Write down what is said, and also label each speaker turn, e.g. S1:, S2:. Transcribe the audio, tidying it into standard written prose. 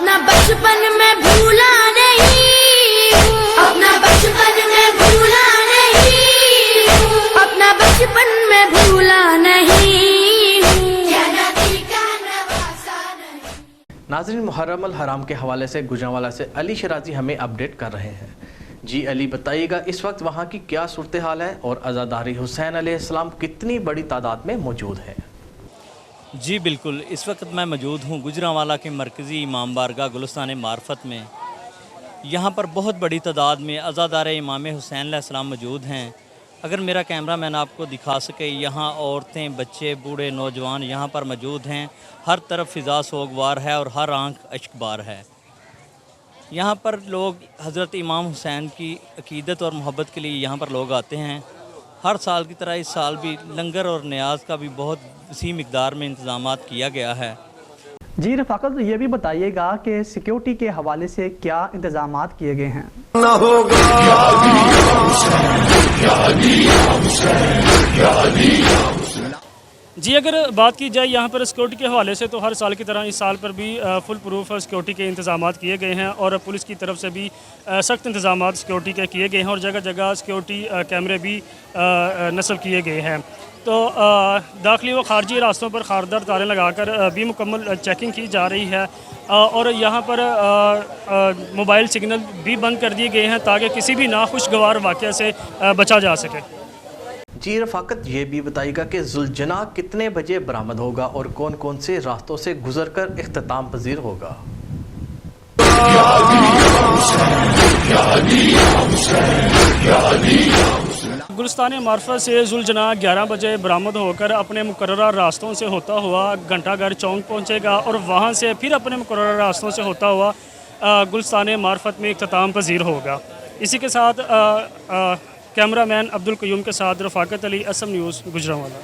S1: अपना बचपन में भूला नहीं हूँ, अपना बचपन में भूला नहीं हूँ, अपना बचपन में भूला नहीं हूँ, क्या नदी का नवासा नहीं।
S2: नाज़रीन, मुहर्रम अल हराम के हवाले से गुजरांवाला से अली शराजी हमें अपडेट कर रहे हैं। जी अली, बताइएगा इस वक्त वहाँ की क्या सूरत हाल है और अज़ादारी हुसैन अलैहिस्सलाम कितनी बड़ी तादाद में मौजूद है?
S3: जी बिल्कुल, इस वक्त मैं मौजूद हूँ गुजरांवाला के मरकज़ी इमाम बारगाह गुलिस्तान मार्फत में। यहाँ पर बहुत बड़ी तादाद में अज़ादार इमाम हुसैन अलैहिस्सलाम मौजूद हैं। अगर मेरा कैमरा मैन आपको दिखा सके, यहाँ औरतें, बच्चे, बूढ़े, नौजवान यहाँ पर मौजूद हैं। हर तरफ फ़िज़ा सोगवार है और हर आंख अश्कबार है। यहाँ पर लोग हज़रत इमाम हुसैन की अक़ीदत और मोहब्बत के लिए यहाँ पर लोग आते हैं। हर साल की तरह इस साल भी लंगर और न्याज का भी बहुत वसी मिक़दार में इंतज़ामात किया गया है।
S4: जी रफ़ाकत, ये भी बताइएगा कि सिक्योरिटी के हवाले से क्या इंतज़ामात किए गए हैं?
S5: जी अगर बात की जाए यहाँ पर सिक्योरिटी के हवाले से, तो हर साल की तरह इस साल पर भी फुल प्रूफ सिक्योरिटी के इंतज़ामात किए गए हैं और पुलिस की तरफ से भी सख्त इंतज़ामात सिक्योरिटी के किए गए हैं और जगह जगह सिक्योरिटी कैमरे भी नस्ब किए गए हैं। तो दाखिली व खारजी रास्तों पर खारदार तारें लगाकर भी मुकम्मल चेकिंग की जा रही है और यहाँ पर मोबाइल सिग्नल भी बंद कर दिए गए हैं ताकि किसी भी नाखुशगवार वाक़या से बचा जा सके।
S2: जी रफ़ाकत, ये भी बताइएगा कि ज़ुलजना कितने बजे बरामद होगा और कौन कौन से रास्तों से गुजरकर इख्तिताम पजीर होगा?
S5: गुलिस्तान मार्फत से ज़ुलजना 11 बजे बरामद होकर अपने मुकर्ररा रास्तों से होता हुआ घंटाघर चौक पहुँचेगा और वहाँ से फिर अपने मुकर्ररा रास्तों से होता हुआ गुलिस्तान मार्फत में इख्तिताम पजीर होगा। इसी के साथ कैमरामैन अब्दुल क़य्यूम के साथ रफ़ाकत अली, असम न्यूज़, गुजरांवाला।